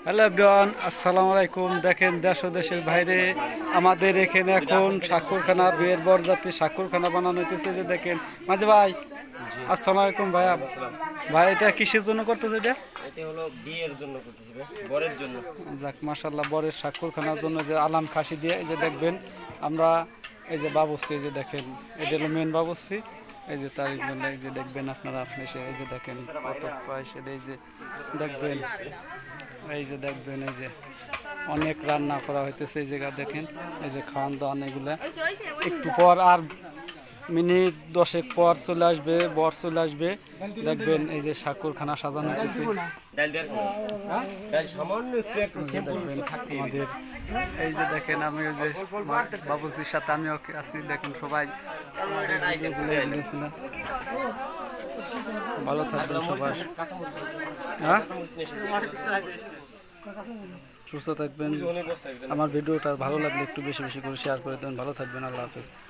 Hello everyone, আসসালামু আলাইকুম। দেখেন দেশ ও দেশের বাইরে আমাদের এখানে এখন স্বাক্ষরখানা, বিয়ের বরযাত্রী স্বাক্ষরখানা বানানো হইতেছে। যে দেখেন মাঝে ভাই, জি, আসসালামু আলাইকুম ভাইয়া। ওয়ালাইকুম আসসালাম। ভাই এটা কিসের জন্য করতেছে এটা? এটা হলো বিয়ের জন্য করতেছি ভাই, বরের জন্য। যাক মাশাল্লাহ, বরের স্বাক্ষরখানার জন্য যে আলাম খাসি দিয়ে এই যে দেখবেন আমরা এই যে বাবুর্চি, এই যে দেখেন এটা হলো মেন বাবুর্চি। এই যে তার জন্য এই যে দেখবেন আপনারা এসে এই যে দেখেন কত পয়সা, এই যে দেখবেন, এই যে দেখবেন এই যে অনেক রান্না করা হইতেছে। এই জায়গা দেখেন এই যে খাওয়ান দাওয়ান এগুলা একটু পর আর মিনিট 10 পর চলে আসবে, বর চলে আসবে। দেখবেন এই যে স্বাক্ষরখানা সাজানো হইতেছে। ডাল দেওয়ার কোনো ডাল সামান্য একটু সিম্পল থাকতে আমাদের এই যে দেখেন আমি ওই যে আমার বাবুজির সাথে আমিও আছি। দেখেন সবাই আমাদের ভিডিওগুলো দিয়েছি না। ভালো থাকবেন সবাই, হ্যাঁ সুস্থ থাকবেন। অনেক বস্তা আমার ভিডিওটা ভালো লাগলে একটু বেশি বেশি করে শেয়ার করে দেবেন। ভালো থাকবেন, আল্লাহ হাফেজ।